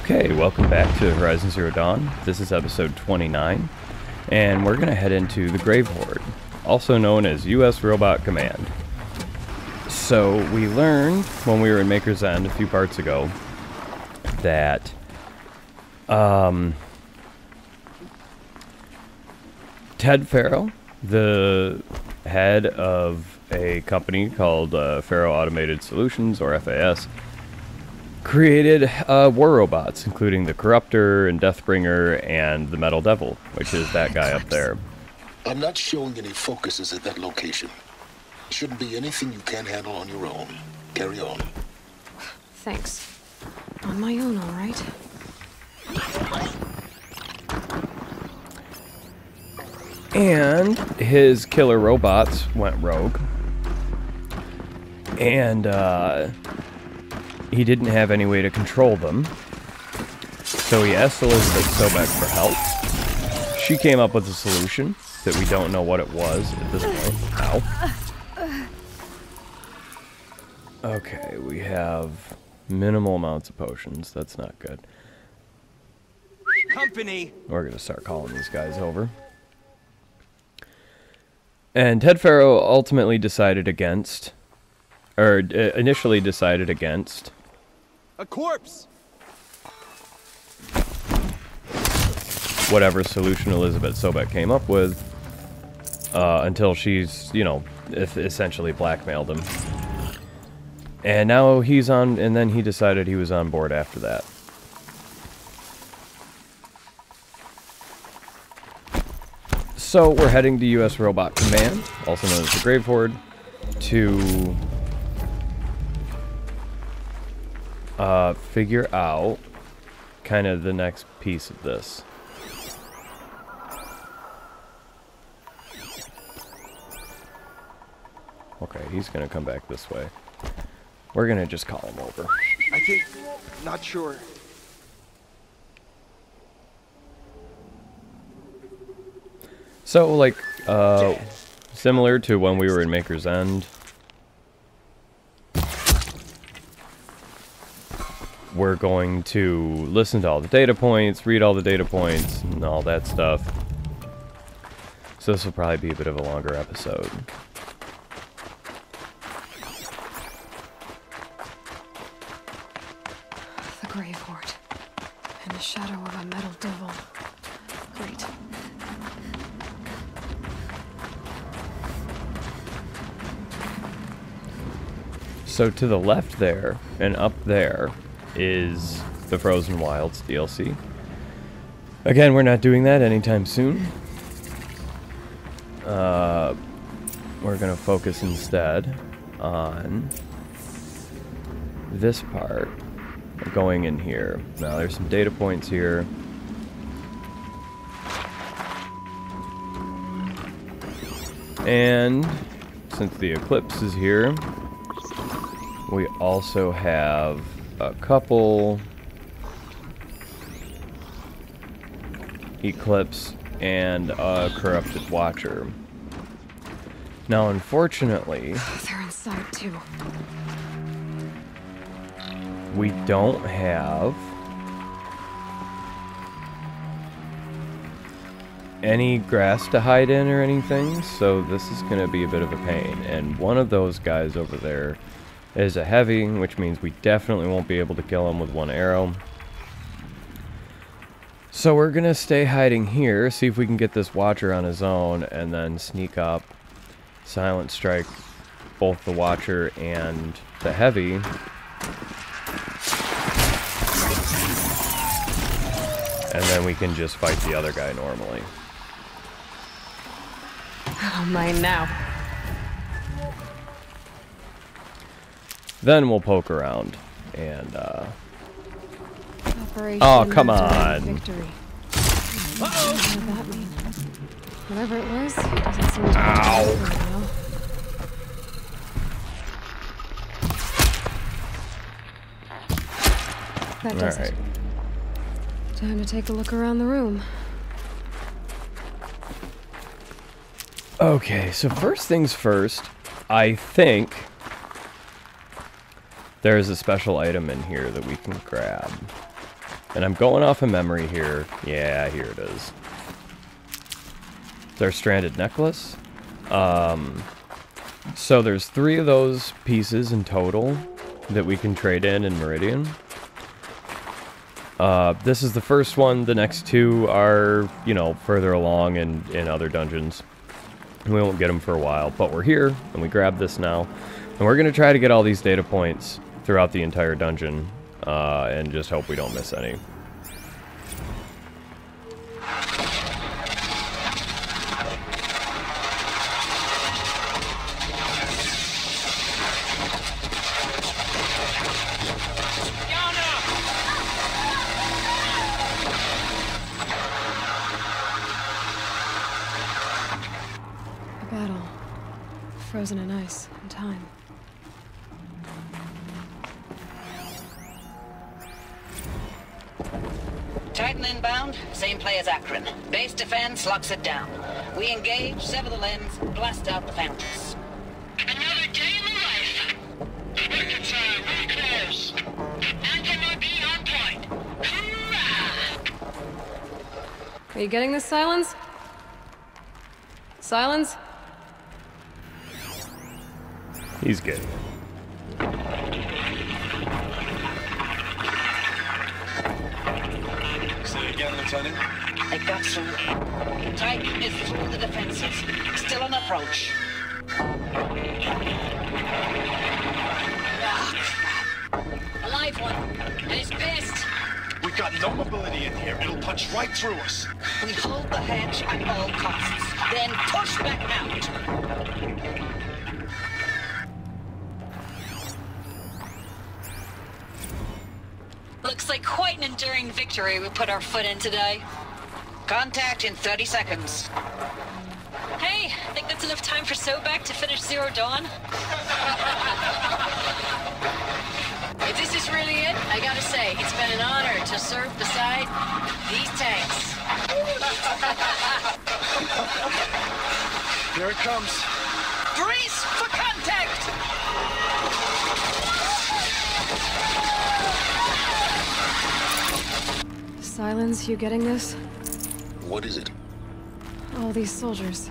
Okay, welcome back to Horizon Zero Dawn. This is episode 29, and we're going to head into the Grave Hoard, also known as U.S. Robot Command. So, we learned when we were in Maker's End a few parts ago that Ted Farrow, the head of a company called Farrow Automated Solutions, or FAS, created war robots, including the Corruptor and Deathbringer and the Metal Devil, which is that guy up there. I'm not showing any focuses at that location. Shouldn't be anything you can't handle on your own. Carry on. Thanks. On my own, all right. And his killer robots went rogue. And he didn't have any way to control them. So he asked Elizabeth Sobek for help. She came up with a solution that we don't know what it was at this point. Ow. Okay, we have minimal amounts of potions. That's not good. Company. We're going to start calling these guys over. And Ted Farrow ultimately decided against, or initially decided against, A corpse. whatever solution Elizabeth Sobek came up with, until she's, you know, essentially blackmailed him. And now he's on, and then he decided he was on board after that. So we're heading to U.S. Robot Command, also known as the Grave Hoard, to figure out kind of the next piece of this. Okay, he's gonna come back this way. We're gonna just call him over. I think. Not sure. So, like, similar to when we were in Maker's End, we're going to listen to all the data points, read all the data points, and all that stuff. So this will probably be a bit of a longer episode. The Grave Hoard. In the shadow of a metal devil. Great. So to the left there, and up there, is the Frozen Wilds DLC. Again, we're not doing that anytime soon. We're going to focus instead on this part, going in here. Now there's some data points here. And since the eclipse is here, we also have a couple Eclipse and a Corrupted Watcher. Now, unfortunately, They're inside too. we don't have any grass to hide in or anything, so this is going to be a bit of a pain. And one of those guys over there is a heavy, which means we definitely won't be able to kill him with one arrow. So we're gonna stay hiding here, see if we can get this Watcher on his own, and then sneak up, silent strike both the Watcher and the heavy. And then we can just fight the other guy normally. Oh, mine now. Then we'll poke around and Operation oh, come Mental on. Victory. What does that mean? Whatever it was, it doesn't seem to be Ow. right now. That does it. Time to take a look around the room. Okay, so first things first, I think there is a special item in here that we can grab. And I'm going off of memory here. Yeah, here it is. It's our stranded necklace. So there's 3 of those pieces in total that we can trade in Meridian. This is the first one. The next 2 are, you know, further along in other dungeons. We won't get them for a while, but we're here, and we grab this now. And we're going to try to get all these data points throughout the entire dungeon, and just hope we don't miss any. A battle. Frozen in ice and time. Titan inbound, same play as Akron. Base defense locks it down. We engage, sever the lens, blast out the fountains. Another day in the life. Reconcile, really close. Anti-MIB on point. Hoorah! Are you getting this, Silence? Silence? He's getting it. Say it again, Lieutenant. They got through. Titan is through the defenses. Still an approach. Ah, crap. A live one. And he's pissed. We've got no mobility in here. It'll punch right through us. We hold the hedge at all costs. Then push back out. Looks like quite an enduring victory we put our foot in today. Contact in 30 seconds. Hey, I think that's enough time for Sobek to finish Zero Dawn. If this is really it, I gotta say, it's been an honor to serve beside these tanks. Here it comes. Brace for contact! Silence, you getting this? What is it? All these soldiers.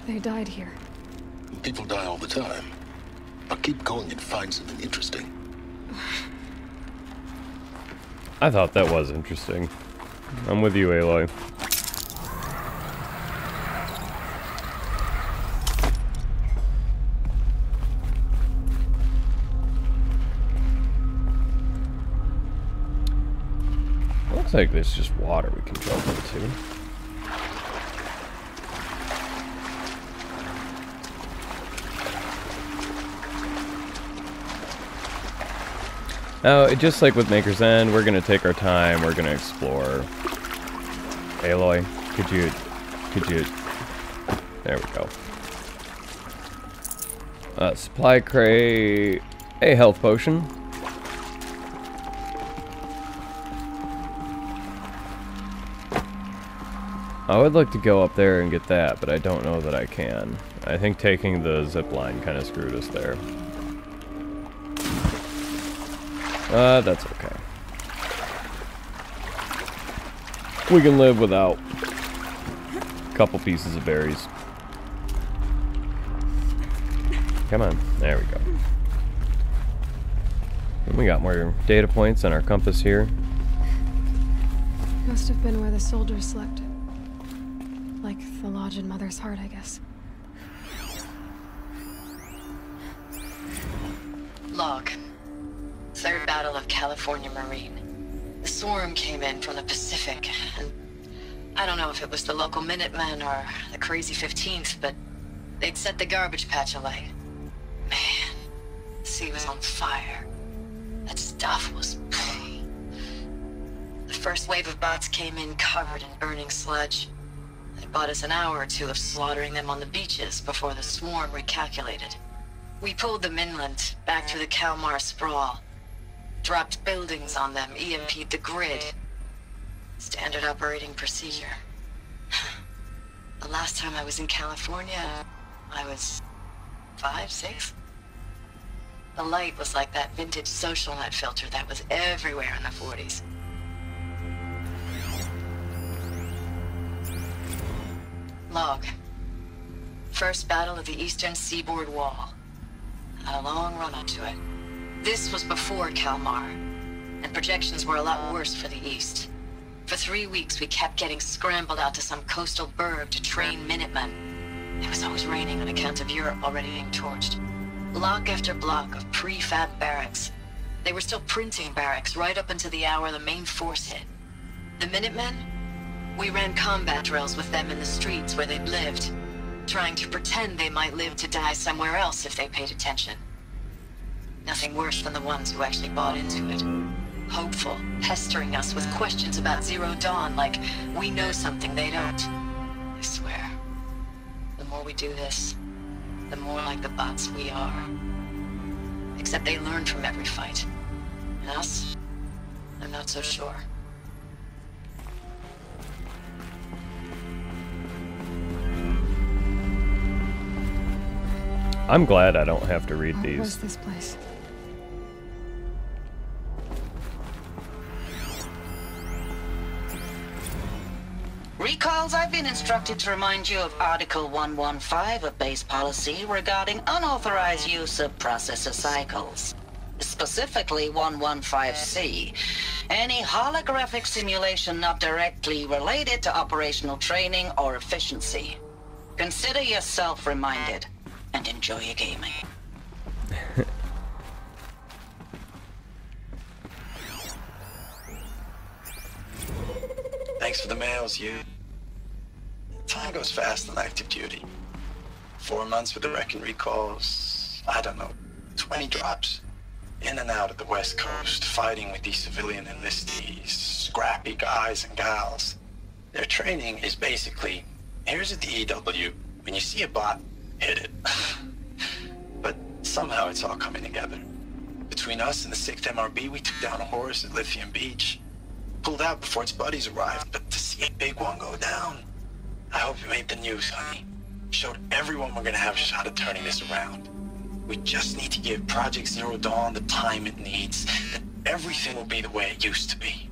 They died here. People die all the time. But keep going and find something interesting. I thought that was interesting. I'm with you, Aloy. Looks like there's just water we can jump into. Now, just like with Maker's End, we're gonna take our time, we're gonna explore. Aloy, could you, there we go. Supply crate, a health potion. I would like to go up there and get that, but I don't know that I can. I think taking the zip line kind of screwed us there. That's okay. We can live without a couple pieces of berries. Come on, there we go. And we got more data points on our compass here. Must have been where the soldiers slept. Like the lodge in Mother's Heart, I guess. Log. Third Battle of California Marine. The swarm came in from the Pacific, and I don't know if it was the local Minutemen or the crazy 15th, but they'd set the garbage patch alight. Man, the sea was on fire. That stuff was... The first wave of bots came in covered in burning sludge. It bought us an hour or two of slaughtering them on the beaches before the swarm recalculated. We pulled them inland, back through the Kalmar sprawl. Dropped buildings on them, EMP'd the grid. Standard operating procedure. The last time I was in California, I was 5, 6? The light was like that vintage social net filter that was everywhere in the 40s. Log. First battle of the eastern seaboard wall. Had a long run up to it. This was before Kalmar, and projections were a lot worse for the east. For 3 weeks, we kept getting scrambled out to some coastal burg to train Minutemen. It was always raining on account of Europe already being torched. Block after block of prefab barracks. They were still printing barracks right up until the hour the main force hit. The Minutemen? We ran combat drills with them in the streets where they'd lived, trying to pretend they might live to die somewhere else if they paid attention. Nothing worse than the ones who actually bought into it. Hopeful, pestering us with questions about Zero Dawn like we know something they don't. I swear, the more we do this, the more like the bots we are. Except they learn from every fight. And us? I'm not so sure. I'm glad I don't have to read What these. was this place? Recalls, I've been instructed to remind you of Article 115 of base policy regarding unauthorized use of processor cycles. Specifically 115C. Any holographic simulation not directly related to operational training or efficiency. Consider yourself reminded and enjoy your gaming. Thanks for the mails, you. Time goes fast on active duty. 4 months with the wrecking recalls, I don't know, 20 drops. In and out of the West Coast, fighting with these civilian enlistees, scrappy guys and gals. Their training is basically, here's a DEW, when you see a bot, hit it. But somehow it's all coming together. Between us and the 6th MRB, we took down a horse at Lithium Beach. Pulled out before its buddies arrived, but to see a big one go down, I hope you made the news, honey. Showed everyone we're gonna have a shot at turning this around. We just need to give Project Zero Dawn the time it needs, and everything will be the way it used to be.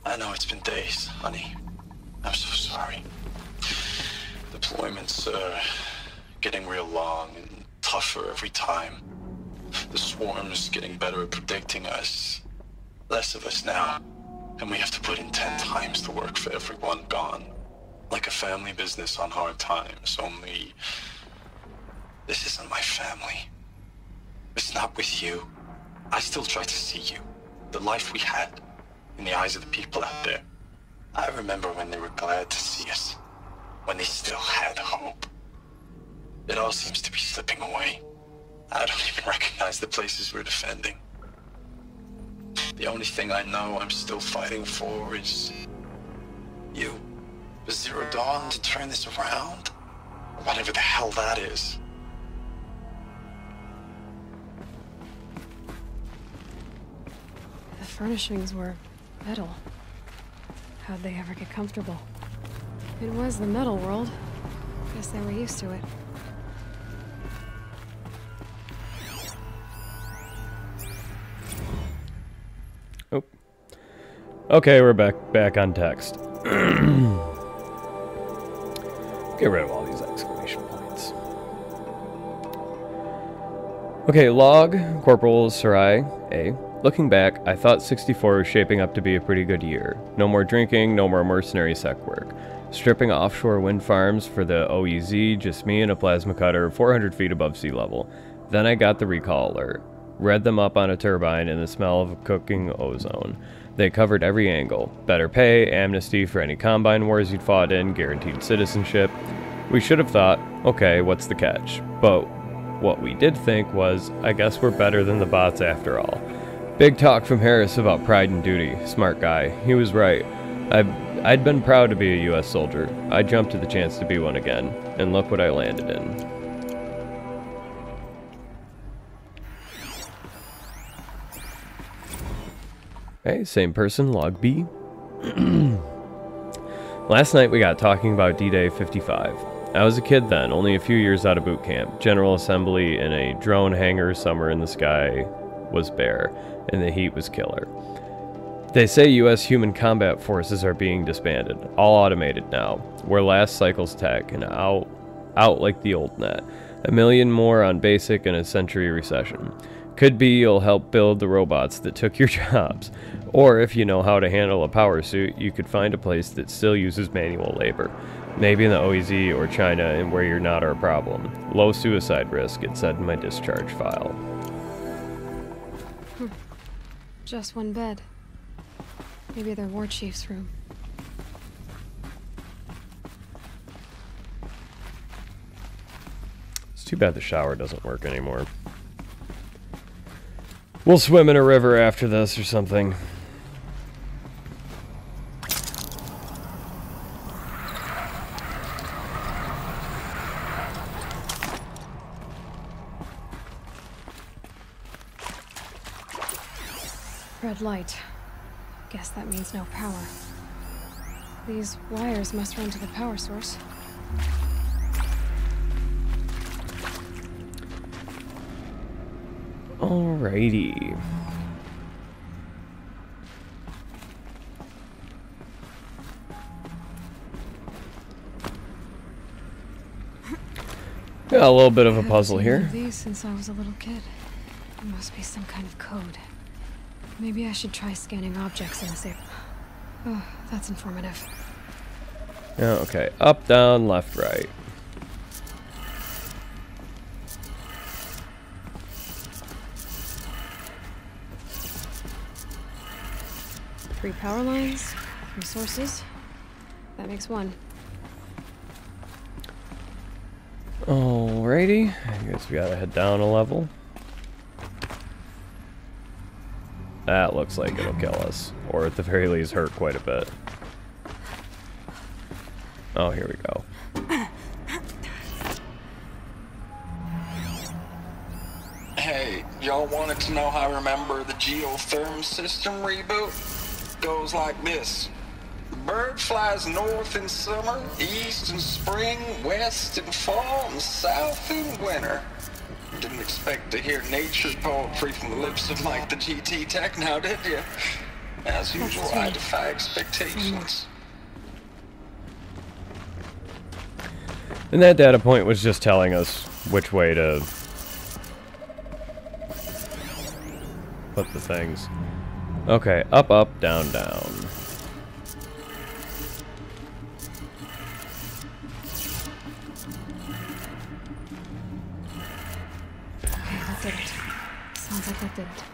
I know it's been days, honey. I'm so sorry. Deployments are getting real long and tougher every time. The swarm's getting better at predicting us. Less of us now, and we have to put in 10 times the work for everyone gone. Like a family business on hard times, only this isn't my family. It's not with you. I still try to see you, the life we had, in the eyes of the people out there. I remember when they were glad to see us, when they still had hope. It all seems to be slipping away. I don't even recognize the places we're defending. The only thing I know I'm still fighting for is you. For Zero Dawn to turn this around, or whatever the hell that is. The furnishings were metal. How'd they ever get comfortable? It was the metal world. Guess they were used to it. Oh. Okay, we're back on text. Get rid of all these exclamation points. Okay, log, Corporal Sarai, A. Looking back, I thought 64 was shaping up to be a pretty good year. No more drinking, no more mercenary sec work. Stripping offshore wind farms for the OEZ, just me and a plasma cutter 400 feet above sea level. Then I got the recall alert. Read them up on a turbine and the smell of cooking ozone. They covered every angle. Better pay, amnesty for any combine wars you'd fought in, guaranteed citizenship. We should have thought, okay, what's the catch? But what we did think was, I guess we're better than the bots after all. Big talk from Harris about pride and duty. Smart guy. He was right. I'd been proud to be a US soldier. I jumped at the chance to be one again. And look what I landed in. Okay, same person, log B. Last night we got talking about D-Day 55. I was a kid then, only a few years out of boot camp. General assembly in a drone hangar somewhere in the sky was bare, and the heat was killer. They say U.S. human combat forces are being disbanded, all automated now. We're last cycle's tech, and out like the old net. 1 million more on basic and a century recession. Could be you'll help build the robots that took your jobs. Or if you know how to handle a power suit, you could find a place that still uses manual labor. Maybe in the OEZ or China, and where you're not our problem. Low suicide risk, it said in my discharge file. Just one bed. Maybe their war chief's room. It's too bad the shower doesn't work anymore. We'll swim in a river after this or something. Red light. Guess that means no power. These wires must run to the power source. Alrighty. Got a little bit of a puzzle I've here. seen one of these since I was a little kid. It must be some kind of code. Maybe I should try scanning objects in this area. Oh, that's informative. Yeah, okay. Up, down, left, right. Three power lines, 3 sources. That makes 1. Alrighty. I guess we gotta head down a level. That looks like it'll kill us. Or at the very least hurt quite a bit. Oh, here we go. Hey, y'all wanted to know how I remember the geotherm system reboot? Goes like this. The bird flies north in summer, east in spring, west in fall, and south in winter. Didn't expect to hear nature poetry from the lips of Mike the GT Tech now, did you? As usual, I defy expectations. And that data point was just telling us which way to put the things. Okay, up, up, down, down. Okay, that did it. Sounds like that did it.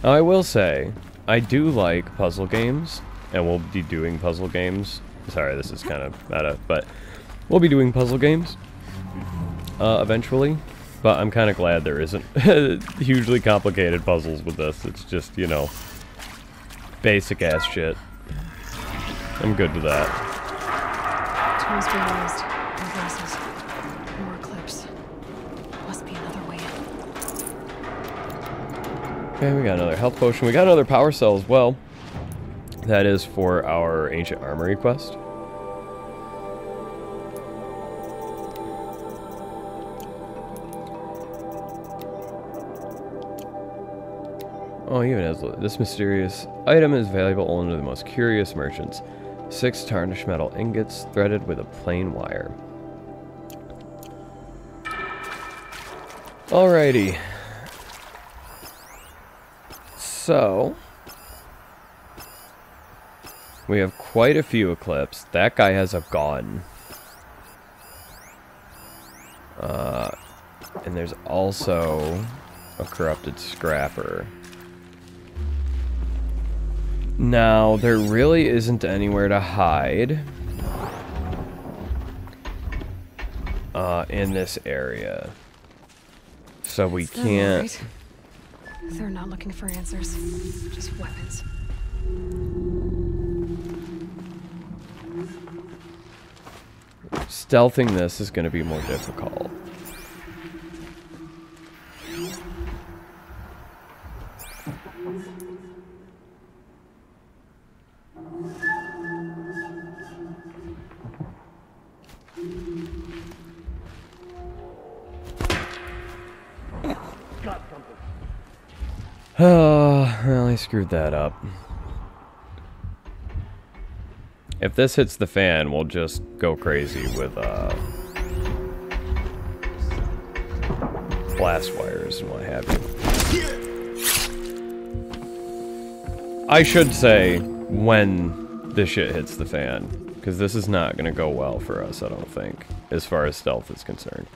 Now, I will say, I do like puzzle games, and we'll be doing puzzle games. Sorry, this is kind of meta, but we'll be doing puzzle games eventually. But I'm kind of glad there isn't hugely complicated puzzles with this. It's just, you know, basic ass shit. I'm good with that. Tools being used. Resources. More clips. Must be another way in. Okay, we got another health potion. We got another power cell as well. That is for our Ancient Armory quest. Oh, even has this mysterious item is valuable only to the most curious merchants. 6 tarnished metal ingots threaded with a plain wire. Alrighty. So we have quite a few Eclipse. That guy has a gun. And there's also a corrupted scrapper. Now, there really isn't anywhere to hide in this area. So we can't... Right. They're not looking for answers, just weapons. Stealthing this is going to be more difficult. Oh, well, I screwed that up. If this hits the fan, we'll just go crazy with blast wires and what have you. I should say when this shit hits the fan, because this is not going to go well for us, I don't think, as far as stealth is concerned.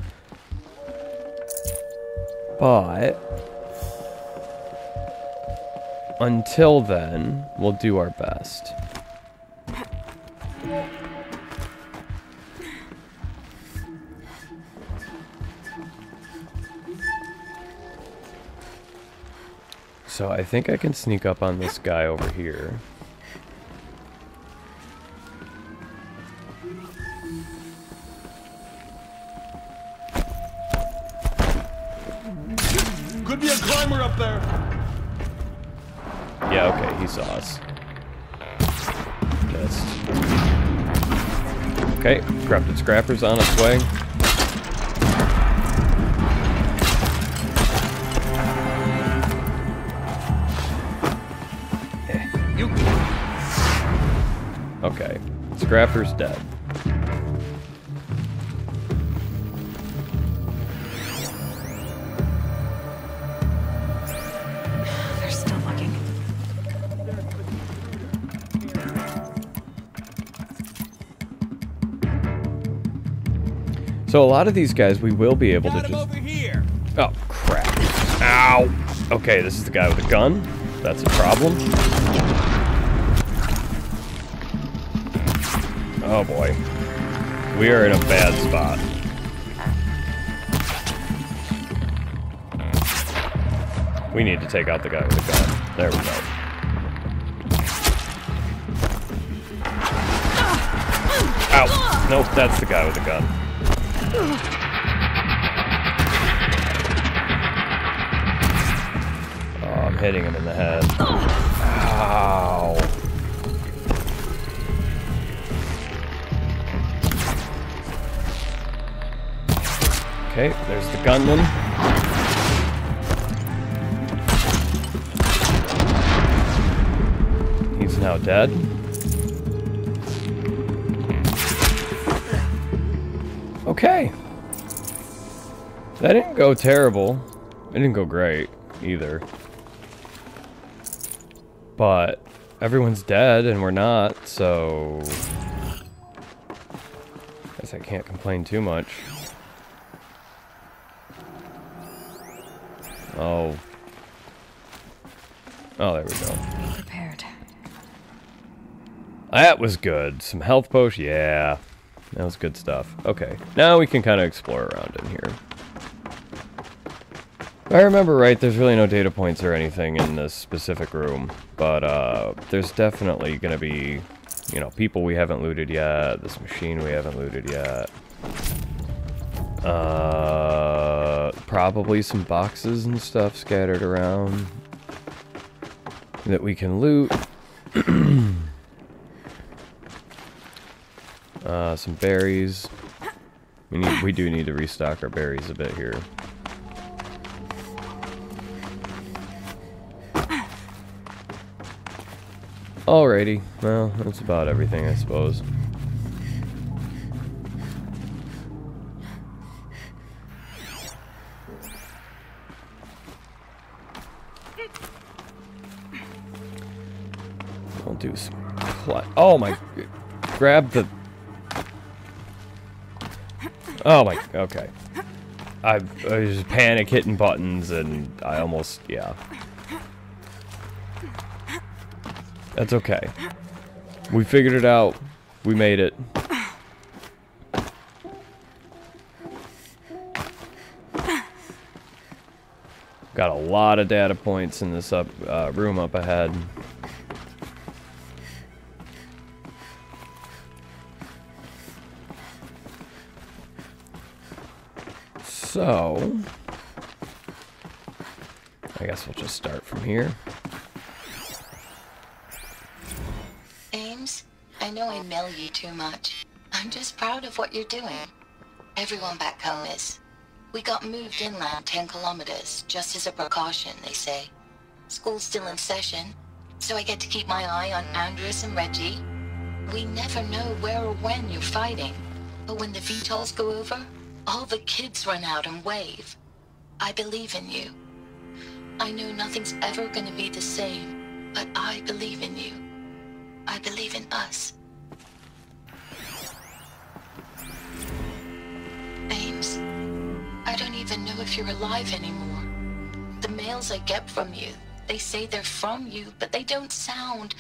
But until then, we'll do our best. So I think I can sneak up on this guy over here. Could be a climber up there. Yeah, okay, he saw us. Missed. Okay, corrupted scrapper's on its way. Okay, Scrapper's dead. They're still looking. So a lot of these guys we will be able to just... over here. Oh, crap. Ow! Okay, this is the guy with the gun. That's a problem. Oh boy. We are in a bad spot. We need to take out the guy with the gun. There we go. Ow! Nope, that's the guy with the gun. Oh, I'm hitting him in the head. Ow! Okay, there's the gunman. He's now dead. Okay. That didn't go terrible. It didn't go great either. But everyone's dead and we're not, so guess I can't complain too much. Oh. Oh, there we go. Be prepared. That was good. Some health potion. Yeah. That was good stuff. Okay. Now we can kind of explore around in here. If I remember right, there's really no data points or anything in this specific room. But, there's definitely gonna be, you know, people we haven't looted yet. This machine we haven't looted yet. Probably some boxes and stuff scattered around that we can loot. Some berries. We do need to restock our berries a bit here. Alrighty, well, that's about everything, I suppose. I'll do some... Oh my... Grab the... Oh my... Okay. I was just panic hitting buttons and I almost... Yeah. That's okay. We figured it out. We made it. Got a lot of data points in this room up ahead. So, I guess we'll just start from here. Ames, I know I mail you too much. I'm just proud of what you're doing. Everyone back home is. We got moved inland 10 kilometers, just as a precaution, they say. School's still in session, so I get to keep my eye on Andres and Reggie. We never know where or when you're fighting, but when the VTOLs go over, all the kids run out and wave. I believe in you. I know nothing's ever gonna be the same, but I believe in you. I believe in us. Ames, I don't even know if you're alive anymore. The mails I get from you, they say they're from you, but they don't sound...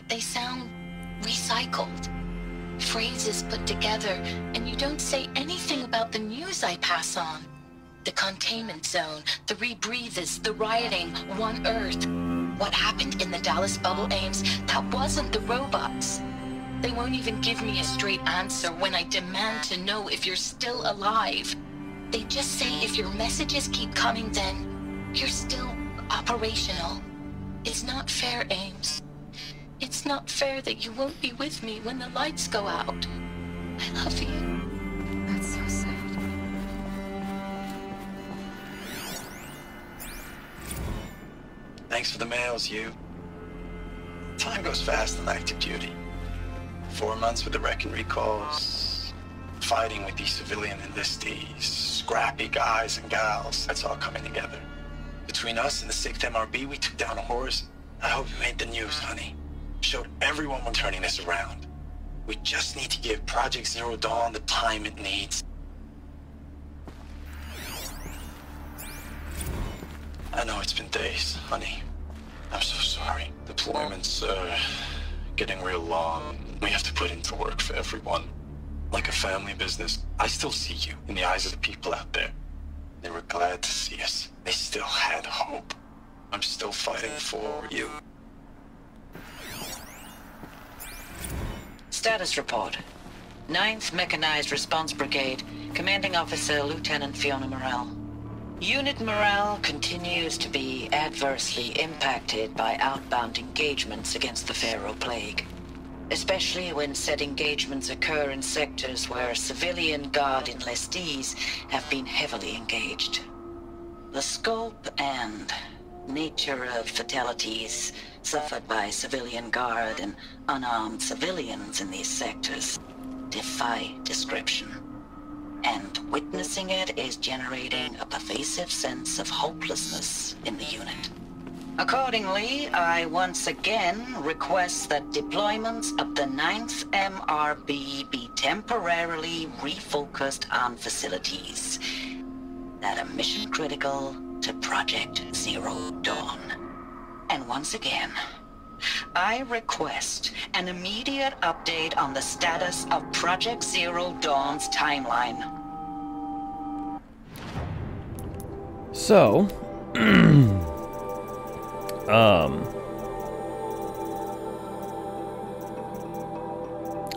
They sound recycled. Phrases put together, and you don't say anything about the news I pass on. The containment zone, the rebreathers, the rioting, One Earth. What happened in the Dallas bubble, Ames, that wasn't the robots. They won't even give me a straight answer when I demand to know if you're still alive. They just say if your messages keep coming, then you're still operational. It's not fair, Ames. It's not fair that you won't be with me when the lights go out. I love you. That's so sad. Thanks for the mails, you. Time goes fast on active duty. 4 months with the wreck and recalls, fighting with these civilian enlistees, scrappy guys and gals. That's all coming together. Between us and the 6th MRB, we took down Hoard. I hope you made the news, honey. Showed everyone we're turning this around. We just need to give Project Zero Dawn the time it needs. I know it's been days, honey. I'm so sorry. Deployments are getting real long. We have to put into work for everyone. Like a family business. I still see you in the eyes of the people out there. They were glad to see us. They still had hope. I'm still fighting for you. Status report. 9th Mechanized Response Brigade, Commanding Officer Lieutenant Fiona Morrell. Unit morale continues to be adversely impacted by outbound engagements against the Pharaoh Plague, especially when said engagements occur in sectors where civilian guard enlistees have been heavily engaged. The scope and nature of fatalities suffered by civilian guard and unarmed civilians in these sectors defy description. And witnessing it is generating a pervasive sense of hopelessness in the unit. Accordingly, I once again request that deployments of the 9th MRB be temporarily refocused on facilities that are mission critical to Project Zero Dawn. And once again, I request an immediate update on the status of Project Zero Dawn's timeline. So,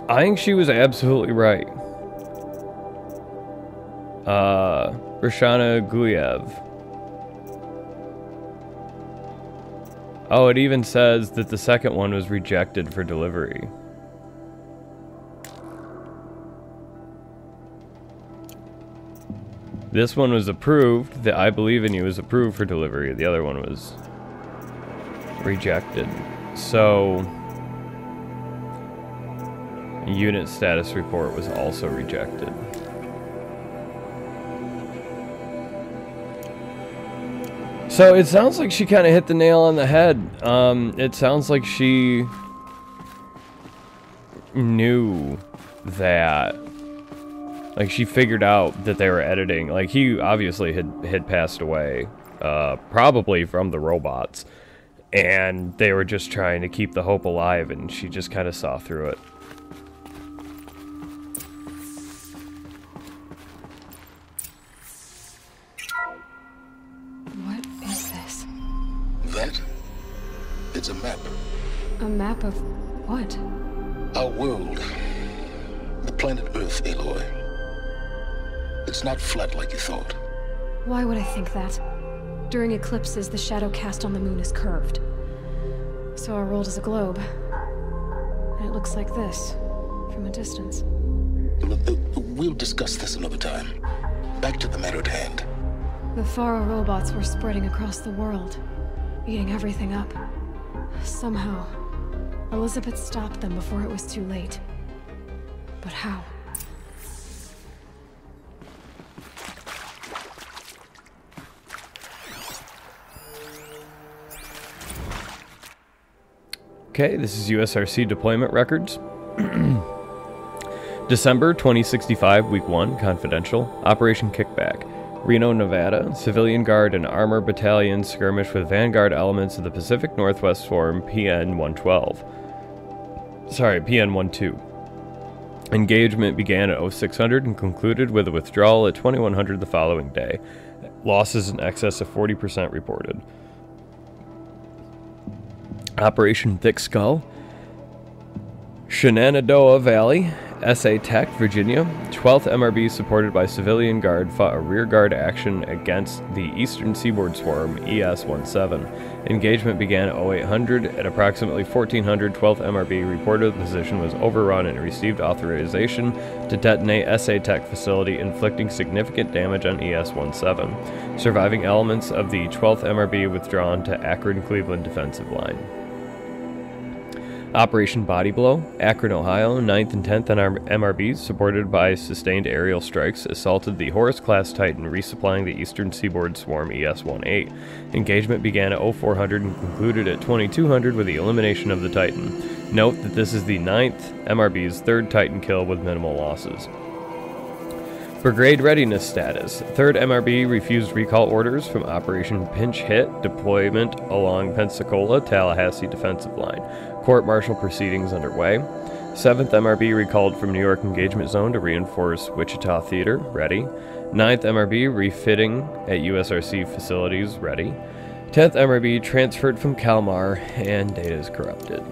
I think she was absolutely right. Rashana Guyev. Oh, it even says that the second one was rejected for delivery. This one was approved. The I Believe in You was approved for delivery. The other one was rejected. So, unit status report was also rejected. So it sounds like she kind of hit the nail on the head. It sounds like she knew that, like, she figured out that they were editing. Like, he obviously had passed away, probably from the robots, and they were just trying to keep the hope alive, and she just kind of saw through it. It's a map. A map of what? Our world. The planet Earth, Aloy. It's not flat like you thought. Why would I think that? During eclipses, the shadow cast on the moon is curved. So our world is a globe. And it looks like this, from a distance. We'll discuss this another time. Back to the matter at hand. The Faro robots were spreading across the world. eating everything up. Somehow, Elizabeth stopped them before it was too late. But how? Okay, this is USRC deployment records. December 2065, Week 1, confidential. Operation Kickback. Reno, Nevada. Civilian Guard and Armor Battalion skirmish with Vanguard elements of the Pacific Northwest Swarm PN-112. Sorry, PN-12. Engagement began at 0600 and concluded with a withdrawal at 2100 the following day. Losses in excess of 40% reported. Operation Thick Skull. Shenandoah Valley, SA Tech, Virginia. 12th MRB, supported by Civilian Guard, fought a rearguard action against the Eastern Seaboard Swarm, ES-17. Engagement began at 0800. At approximately 1400, 12th MRB reported the position was overrun and received authorization to detonate SA Tech facility, inflicting significant damage on ES-17. Surviving elements of the 12th MRB withdrawn to Akron-Cleveland defensive line. Operation Body Blow. Akron, Ohio. 9th and 10th MRBs, supported by sustained aerial strikes, assaulted the Horus-class Titan, resupplying the Eastern Seaboard Swarm ES-18. Engagement began at 0400 and concluded at 2200 with the elimination of the Titan. Note that this is the 9th MRB's third Titan kill with minimal losses. Brigade readiness status. 3rd MRB refused recall orders from Operation Pinch Hit deployment along Pensacola-Tallahassee defensive line. Court-martial proceedings underway. 7th MRB recalled from New York engagement zone to reinforce Wichita Theater. Ready. 9th MRB refitting at USRC facilities. Ready. 10th MRB transferred from Kalmar and data is corrupted.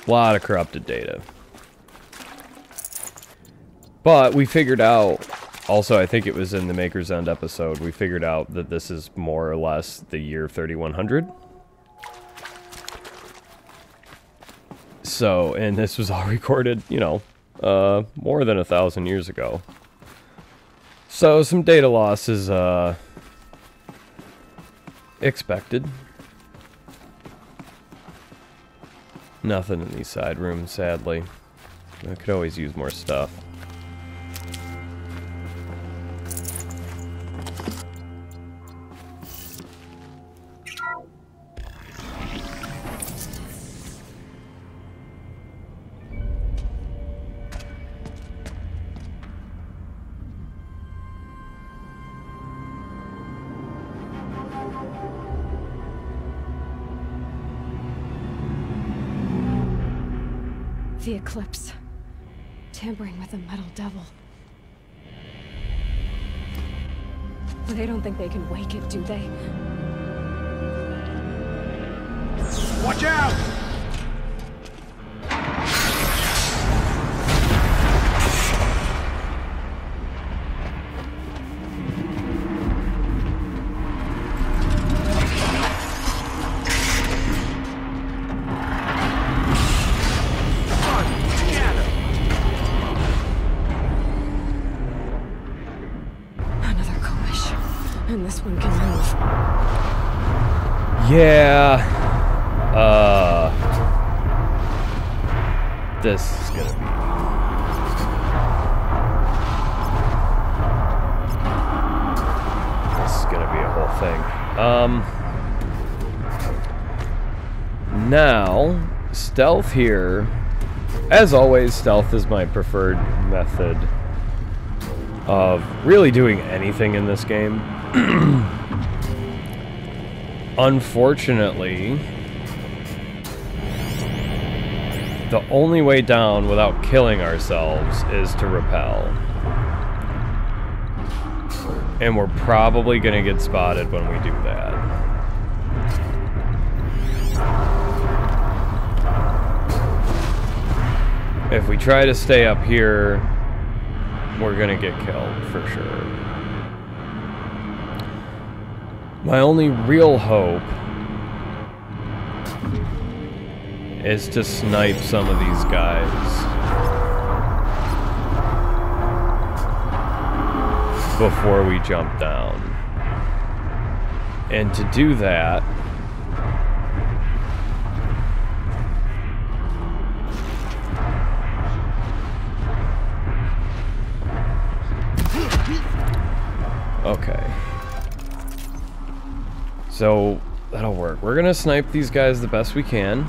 A lot of corrupted data. But we figured out, also I think it was in the Maker's End episode, we figured out that this is more or less the year 3100. So, and this was all recorded, you know, more than 1,000 years ago. So some data loss is expected. Nothing in these side rooms, sadly. I could always use more stuff. The Eclipse. Tampering with the Metal Devil. They don't think they can wake it, do they? Watch out! And this one can move. Yeah. This is gonna be... This is gonna be a whole thing. Now, stealth here. As always, stealth is my preferred method of really doing anything in this game. Unfortunately, the only way down without killing ourselves is to rappel. And we're probably gonna get spotted when we do that. If we try to stay up here, we're gonna get killed for sure. My only real hope is to snipe some of these guys. before we jump down. And to do that, okay. So that'll work. We're gonna snipe these guys the best we can.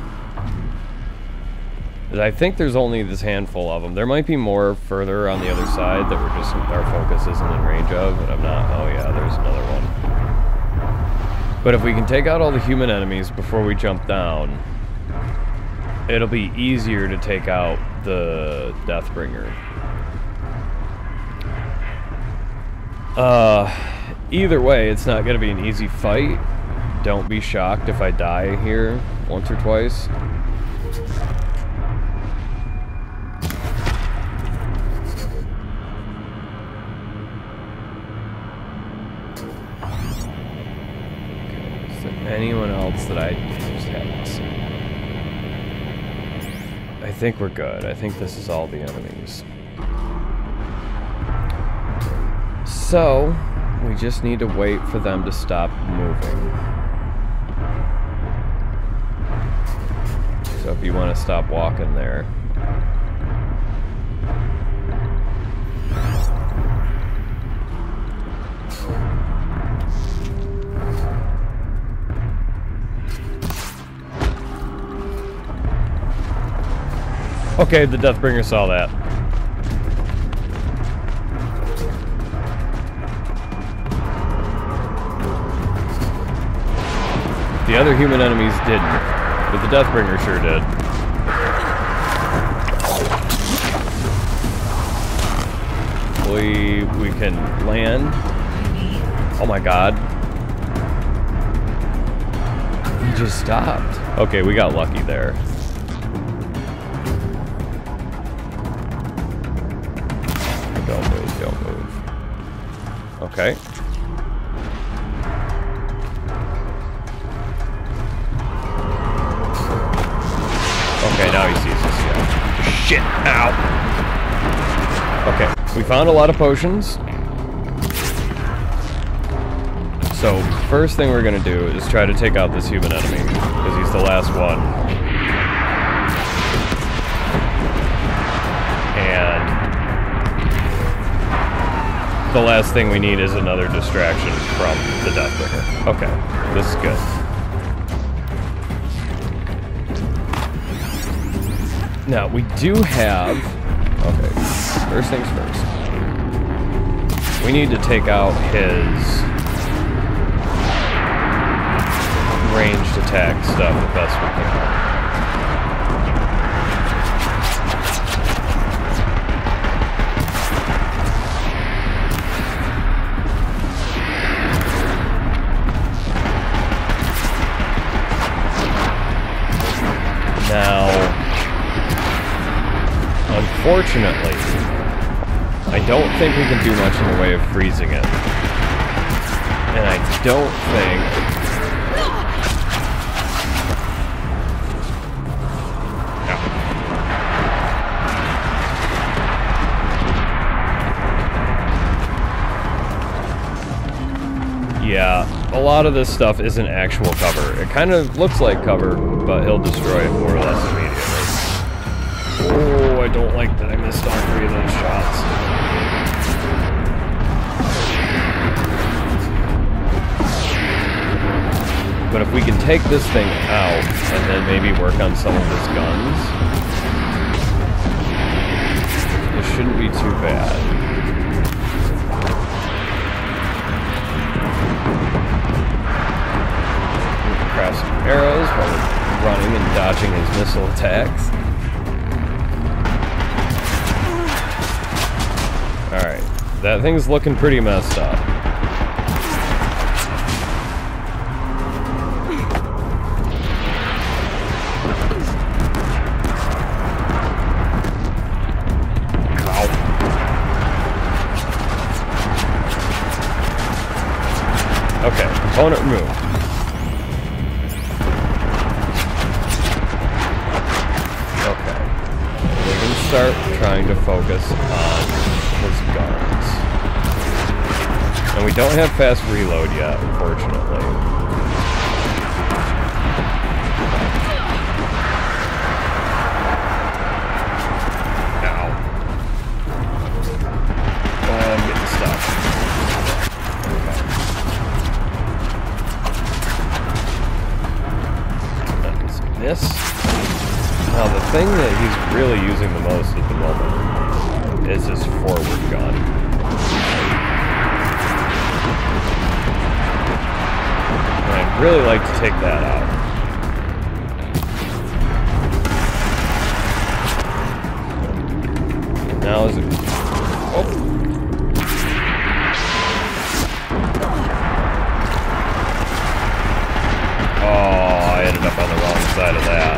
I think there's only this handful of them. There might be more further on the other side that we're just, our focus isn't in range of, and I'm not, oh yeah, there's another one. But if we can take out all the human enemies before we jump down, it'll be easier to take out the Deathbringer. Either way, it's not gonna be an easy fight. Don't be shocked if I die here once or twice. Anyone else that I just haven't seen? I think we're good. I think this is all the enemies. So, we just need to wait for them to stop moving. So if you want to stop walking there. Okay, the Deathbringer saw that. The other human enemies didn't, but the Deathbringer sure did. We can land. Oh my god. He just stopped. Okay, we got lucky there. Don't move, don't move. Okay. Okay, now he sees us, yeah. Shit, ow! Okay, we found a lot of potions. So, first thing we're gonna do is try to take out this human enemy, because he's the last one. And the last thing we need is another distraction from the Deathbringer. Okay, this is good. Now, we do have... Okay, first things first. We need to take out his ranged attack stuff the best we can. Now, unfortunately, I don't think we can do much in the way of freezing it. And I don't think... Yeah, a lot of this stuff isn't actual cover. It kind of looks like cover, but he'll destroy it more or less immediately. Oh, I don't like that I missed all three of those shots. But if we can take this thing out, and then maybe work on some of his guns, it shouldn't be too bad. Craft some arrows while we're running and dodging his missile attacks. Alright, that thing's looking pretty messed up. Ow. Okay, component removed. Start trying to focus on his guns. And we don't have fast reload yet, unfortunately. Ow. I'm getting stuck. Okay. That was this. Now the thing that he's really using the most at the moment is his forward gun. And I'd really like to take that out. Now is it... Oh! Oh, I ended up on the wrong side of that.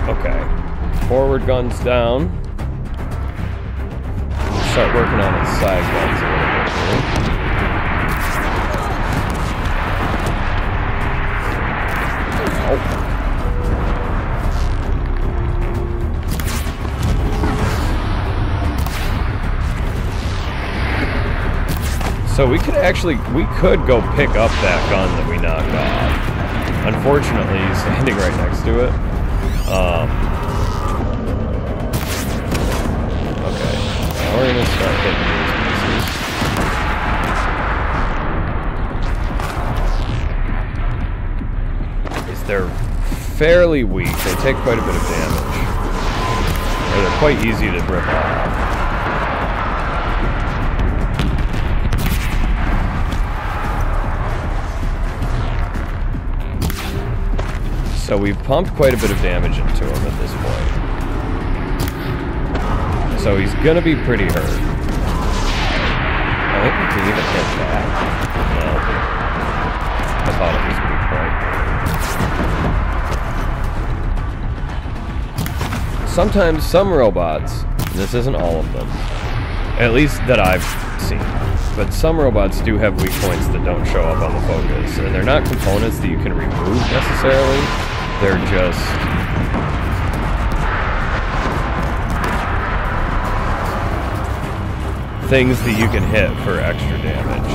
Okay. Forward guns down. Start working on his side guns a little bit here. Oh. So we could go pick up that gun that we knocked off. Unfortunately, he's standing right next to it. Okay, now we're gonna start hitting these pieces. They're fairly weak. They take quite a bit of damage. Or they're quite easy to rip off. So we've pumped quite a bit of damage into him at this point. So he's gonna be pretty hurt. I think we can even hit that. No. I thought it was weak point. Sometimes some robots, this isn't all of them, at least that I've seen, but some robots do have weak points that don't show up on the focus, and they're not components that you can remove necessarily. They're just things that you can hit for extra damage.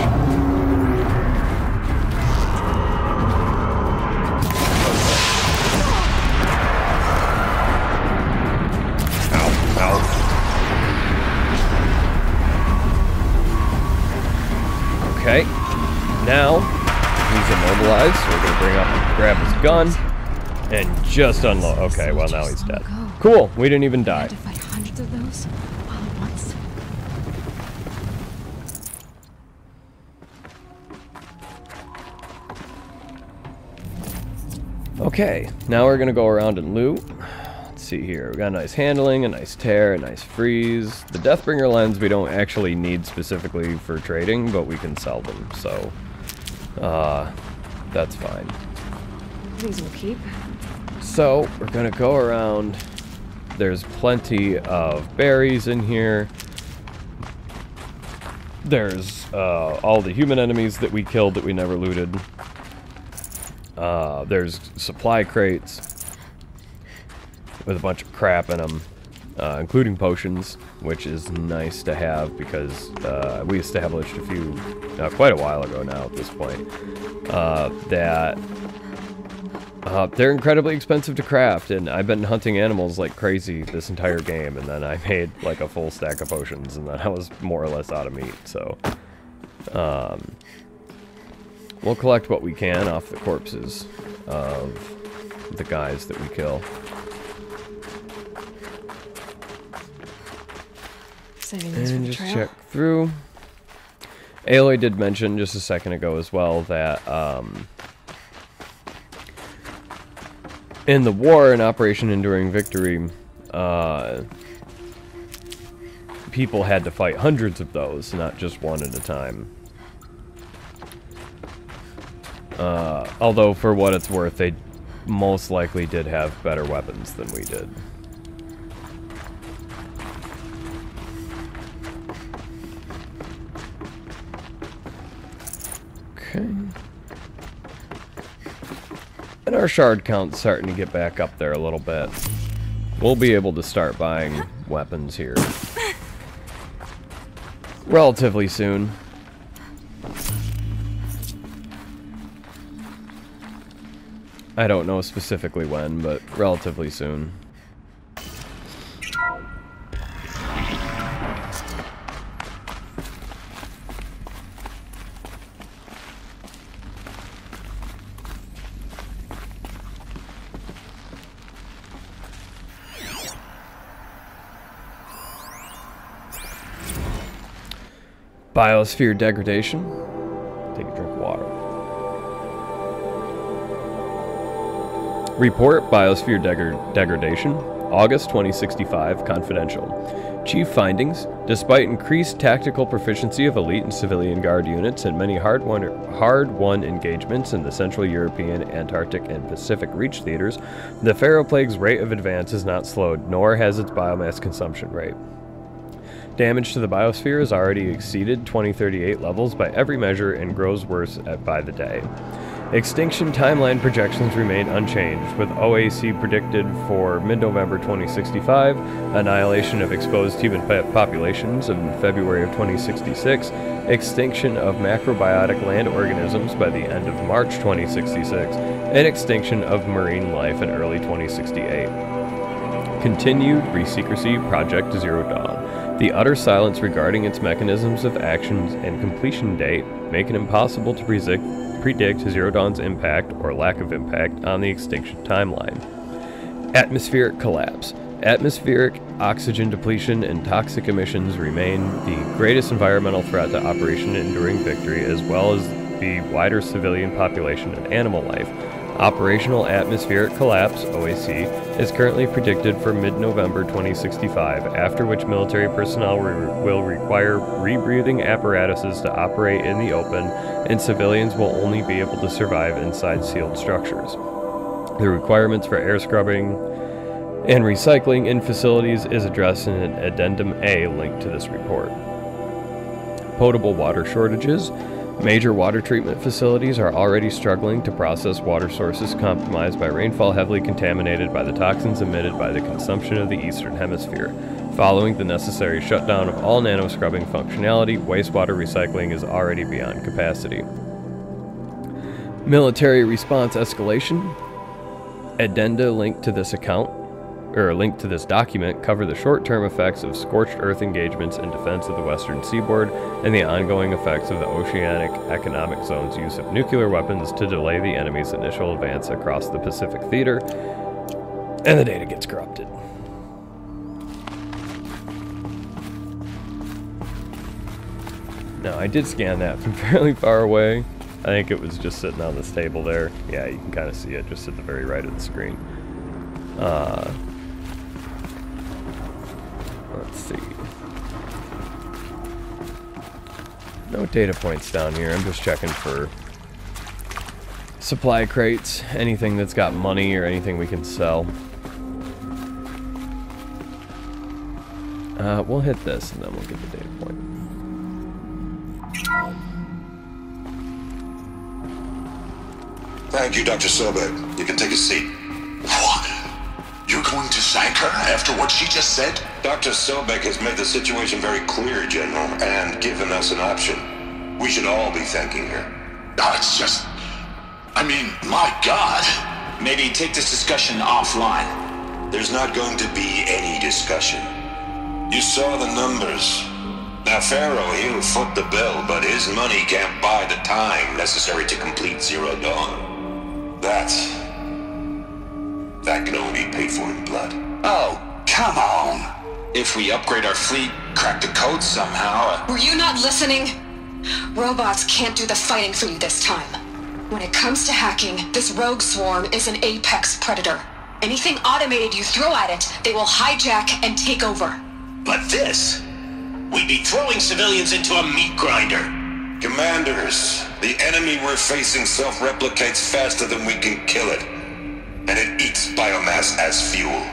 Ow, ow. Okay. Now he's immobilized, so we're gonna bring up and grab his gun. And just unload. Okay, well now he's dead. Cool, we didn't even die. To fight hundreds of those all at once. Okay, now we're gonna go around and loot. Let's see here. We got a nice handling, a nice tear, a nice freeze. The Deathbringer lens we don't actually need specifically for trading, but we can sell them, so that's fine. These will keep. So, we're gonna go around. There's plenty of berries in here. There's all the human enemies that we killed that we never looted. There's supply crates with a bunch of crap in them, including potions, which is nice to have because we established a few, quite a while ago now at this point, that they're incredibly expensive to craft, and I've been hunting animals like crazy this entire game, and then I made like a full stack of potions, and then I was more or less out of meat, so we'll collect what we can off the corpses of the guys that we kill. And just check through. Aloy did mention just a second ago as well that in the war in Operation Enduring Victory, people had to fight hundreds of those, not just one at a time. Although, for what it's worth, they most likely did have better weapons than we did. Okay. And our shard count's starting to get back up there a little bit. We'll be able to start buying weapons here relatively soon. I don't know specifically when, but relatively soon. Biosphere degradation. Take a drink of water. Report Biosphere degradation, August 2065, confidential. Chief findings: despite increased tactical proficiency of elite and civilian guard units and many hard-won engagements in the Central European, Antarctic, and Pacific Reach theaters, the Pharaoh Plague's rate of advance is not slowed, nor has its biomass consumption rate. Damage to the biosphere has already exceeded 2038 levels by every measure and grows worse by the day. Extinction timeline projections remain unchanged, with OAC predicted for mid-November 2065, annihilation of exposed human populations in February of 2066, extinction of macrobiotic land organisms by the end of March 2066, and extinction of marine life in early 2068. Continued resecrecy Project Zero Dawn. The utter silence regarding its mechanisms of actions and completion date make it impossible to predict Zero Dawn's impact or lack of impact on the extinction timeline. Atmospheric collapse. Atmospheric oxygen depletion and toxic emissions remain the greatest environmental threat to Operation Enduring Victory, as well as the wider civilian population and animal life. Operational atmospheric collapse, OAC, is currently predicted for mid-November 2065, after which military personnel will require rebreathing apparatuses to operate in the open, and civilians will only be able to survive inside sealed structures. The requirements for air scrubbing and recycling in facilities is addressed in an Addendum A linked to this report. Potable water shortages. Major water treatment facilities are already struggling to process water sources compromised by rainfall heavily contaminated by the toxins emitted by the consumption of the Eastern Hemisphere. Following the necessary shutdown of all nano-scrubbing functionality, wastewater recycling is already beyond capacity. Military response escalation. Addenda linked to this document cover the short-term effects of scorched earth engagements in defense of the western seaboard and the ongoing effects of the Oceanic Economic Zone's use of nuclear weapons to delay the enemy's initial advance across the Pacific theater, and the data gets corrupted. Now, I did scan that from fairly far away. I think it was just sitting on this table there. Yeah, you can kind of see it just at the very right of the screen. Let's see. No data points down here. I'm just checking for supply crates, anything that's got money or anything we can sell. We'll hit this and then we'll get the data point. Thank you, Dr. Sobek. You can take a seat. What? You're going to thank her after what she just said? Dr. Sobek has made the situation very clear, General, and given us an option. We should all be thanking her. Oh, it's just... I mean, my God. Maybe take this discussion offline. There's not going to be any discussion. You saw the numbers. Now, Pharaoh, he'll foot the bill, but his money can't buy the time necessary to complete Zero Dawn. That can only be paid for in blood. Oh, come on. If we upgrade our fleet, crack the code somehow... Were you not listening? Robots can't do the fighting for you this time. When it comes to hacking, this rogue swarm is an apex predator. Anything automated you throw at it, they will hijack and take over. But this... We'd be throwing civilians into a meat grinder. Commanders, the enemy we're facing self-replicates faster than we can kill it. And it eats biomass as fuel.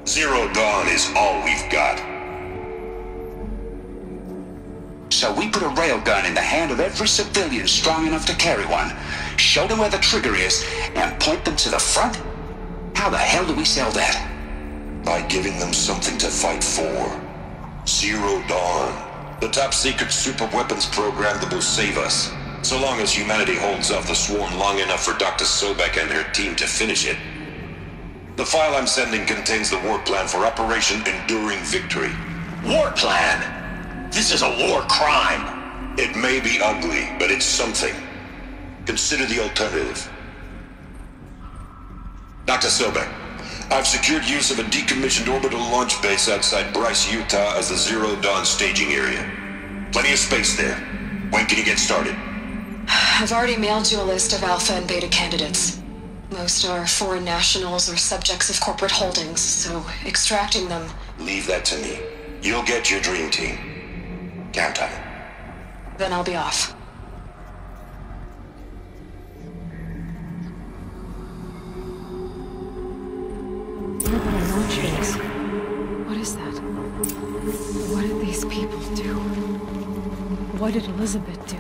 Zero Dawn is all we've got. So we put a railgun in the hand of every civilian strong enough to carry one, show them where the trigger is, and point them to the front? How the hell do we sell that? By giving them something to fight for. Zero Dawn. The top secret super weapons program that will save us. So long as humanity holds off the swarm long enough for Dr. Sobek and her team to finish it. The file I'm sending contains the war plan for Operation Enduring Victory. War plan? This is a war crime. It may be ugly, but it's something. Consider the alternative. Dr. Sobek, I've secured use of a decommissioned orbital launch base outside Bryce, Utah as the Zero Dawn staging area. Plenty of space there. When can you get started? I've already mailed you a list of Alpha and Beta candidates. Most are foreign nationals or subjects of corporate holdings, so extracting them... Leave that to me. You'll get your dream team. Count on it. Then I'll be off. Orbital launch base. What is that? What did these people do? What did Elizabeth do?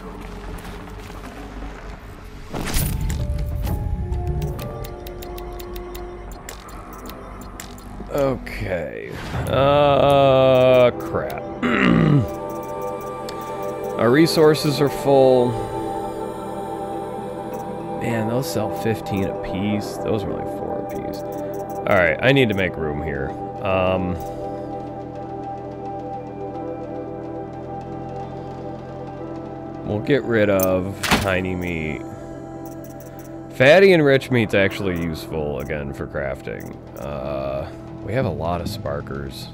Okay. Crap. Our resources are full. Man, those sell 15 apiece. Those are only 4 apiece. Alright, I need to make room here. We'll get rid of tiny meat. Fatty and rich meat's actually useful, again, for crafting. We have a lot of sparkers.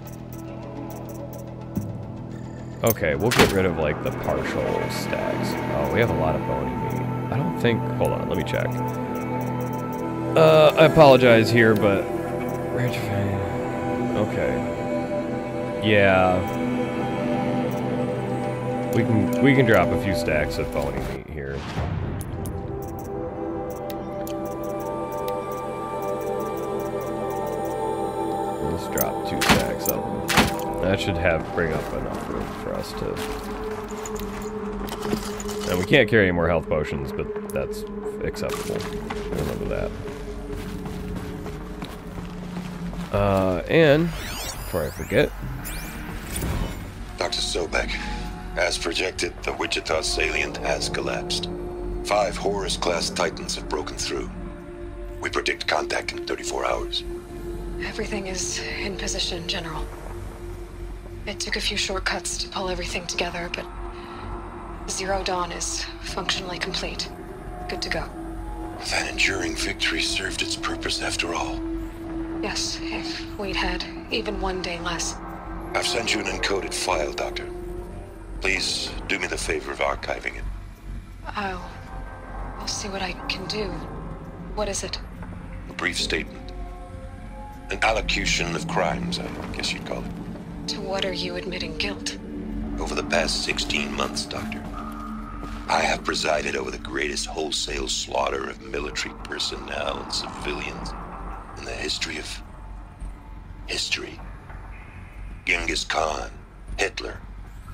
Okay, we'll get rid of, like, the partial stacks. Oh, we have a lot of bony meat. I don't think... Hold on, let me check. I apologize here, but... Rich... Okay. Yeah. We can drop a few stacks of bony meat here. Let's drop 2 stacks of them. That should bring up enough room for us to... And we can't carry any more health potions, but that's acceptable. Remember that. And, before I forget... Dr. Sobek, as projected, the Wichita salient has collapsed. 5 Horus-class Titans have broken through. We predict contact in 34 hours. Everything is in position, General. It took a few shortcuts to pull everything together, but Zero Dawn is functionally complete. Good to go. That enduring victory served its purpose after all. Yes, if we'd had even 1 day less. I've sent you an encoded file, Doctor. Please do me the favor of archiving it. I'll see what I can do. What is it? A brief statement. An allocution of crimes, I guess you'd call it. To what are you admitting guilt? Over the past 16 months, Doctor, I have presided over the greatest wholesale slaughter of military personnel and civilians in the history of... history. Genghis Khan, Hitler,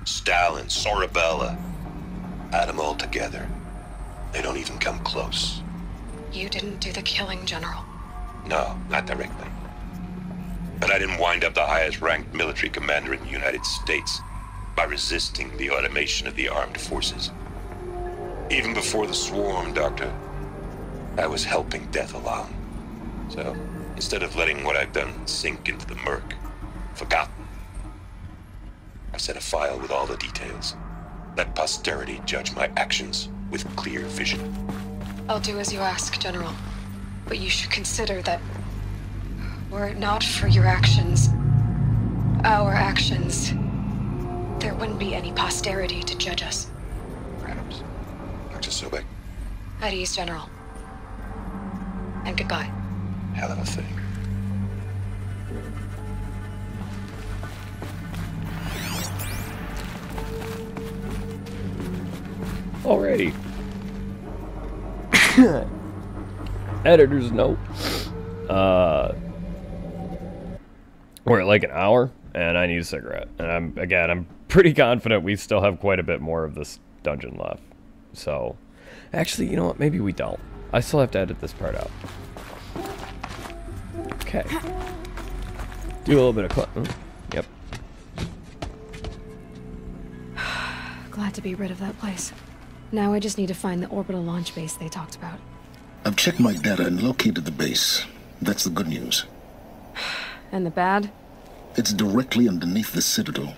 Stalin, Sorabella. Add them all together. They don't even come close. You didn't do the killing, General. No, not directly. But I didn't wind up the highest-ranked military commander in the United States by resisting the automation of the armed forces. Even before the swarm, Doctor, I was helping death along. So, instead of letting what I've done sink into the murk, forgotten, I set a file with all the details. Let posterity judge my actions with clear vision. I'll do as you ask, General. But you should consider that were it not for your actions, our actions, there wouldn't be any posterity to judge us. Perhaps. Dr. Sobek. At ease, General. And goodbye. Hell of a thing. Alrighty. Editor's note. We're at like an hour, and I need a cigarette. And I'm pretty confident we still have quite a bit more of this dungeon left. So, actually, you know what? Maybe we don't. I still have to edit this part out. Okay. Do a little bit of yep. Glad to be rid of that place. Now I just need to find the orbital launch base they talked about. I've checked my data and located the base. That's the good news. And the bad? It's directly underneath the Citadel.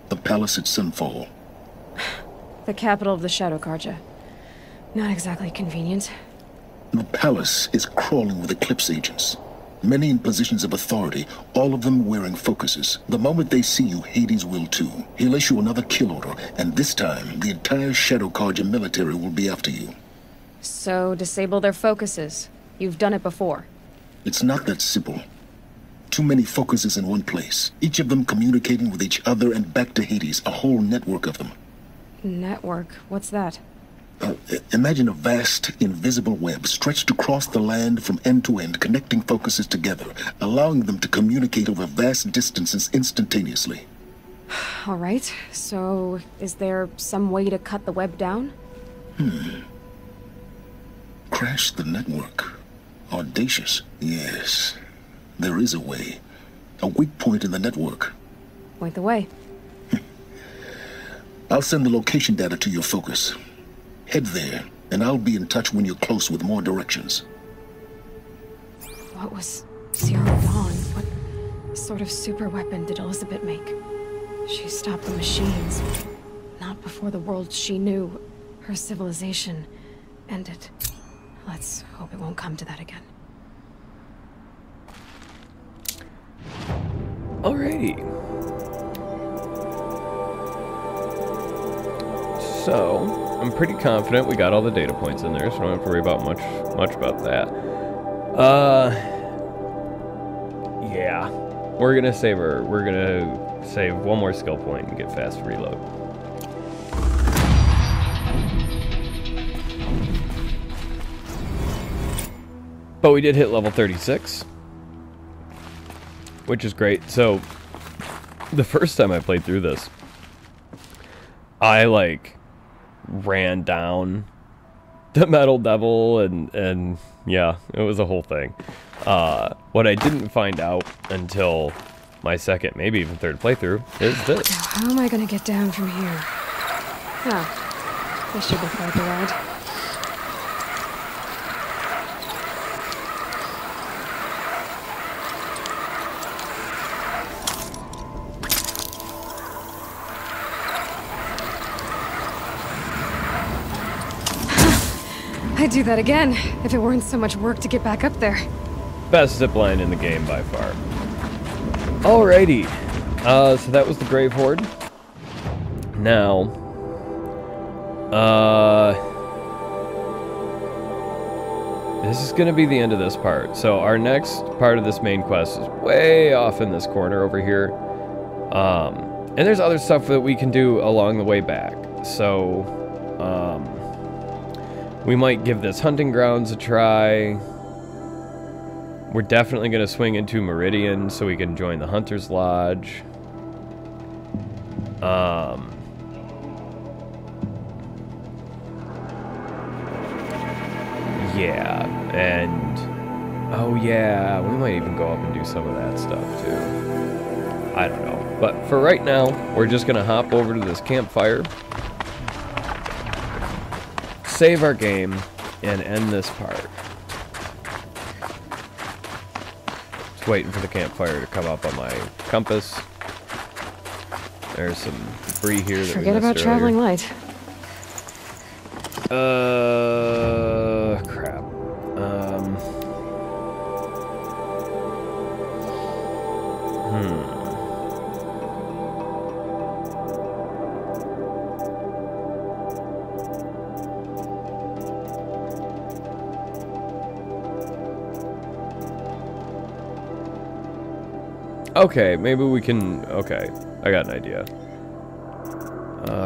The palace at Sunfall. The capital of the Shadow Carja. Not exactly convenient. The palace is crawling with Eclipse agents. Many in positions of authority, all of them wearing focuses. The moment they see you, Hades will too. He'll issue another kill order, and this time, the entire Shadow Carja military will be after you. So, disable their focuses. You've done it before. It's not that simple. Too many focuses in one place. Each of them communicating with each other and back to Hades, a whole network of them. Network? What's that? Imagine a vast, invisible web stretched across the land from end to end, connecting focuses together, allowing them to communicate over vast distances instantaneously. All right, so is there some way to cut the web down? Crash the network. Audacious. Yes, there is a way. A weak point in the network. Point the way. I'll send the location data to your focus. Head there, and I'll be in touch when you're close with more directions. What was Zero Dawn? What sort of super weapon did Elizabeth make? She stopped the machines. Not before the world she knew, her civilization, ended. Let's hope it won't come to that again. Alrighty. So, I'm pretty confident we got all the data points in there, so I don't have to worry about much about that. Yeah. We're gonna save one more skill point and get fast reload. But we did hit level 36, which is great. So, the first time I played through this, I ran down the Metal Devil and yeah, it was a whole thing. What I didn't find out until my second, maybe even third playthrough is this. Now, how am I gonna get down from here? Oh, this should be quite the ride. I'd do that again, if it weren't so much work to get back up there. Best zipline in the game by far. Alrighty. So that was the Grave Hoard. Now, this is going to be the end of this part. So our next part of this main quest is way off in this corner over here. And there's other stuff that we can do along the way back. So, we might give this hunting grounds a try. We're definitely going to swing into Meridian so we can join the Hunter's Lodge. Yeah, and oh yeah, we might even go up and do some of that stuff too. I don't know. But for right now, we're just going to hop over to this campfire, save our game, and end this part. Just waiting for the campfire to come up on my compass. There's some debris here that Forget about traveling light. Crap. Okay, maybe we can... Okay, I got an idea.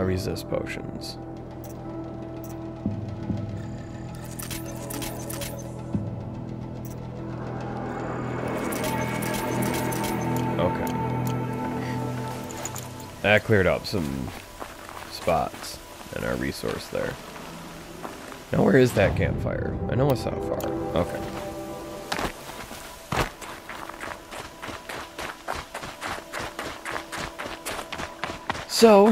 Resist potions. Okay. That cleared up some spots in our resource there. Now where is that campfire? I know it's not far. Okay. So,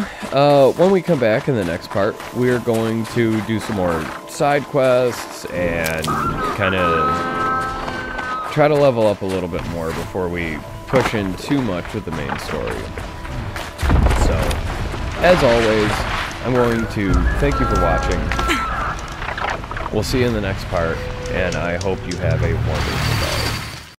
when we come back in the next part, we're going to do some more side quests and kind of try to level up a little bit more before we push in too much with the main story. So, as always, I'm going to thank you for watching. We'll see you in the next part, and I hope you have a wonderful day.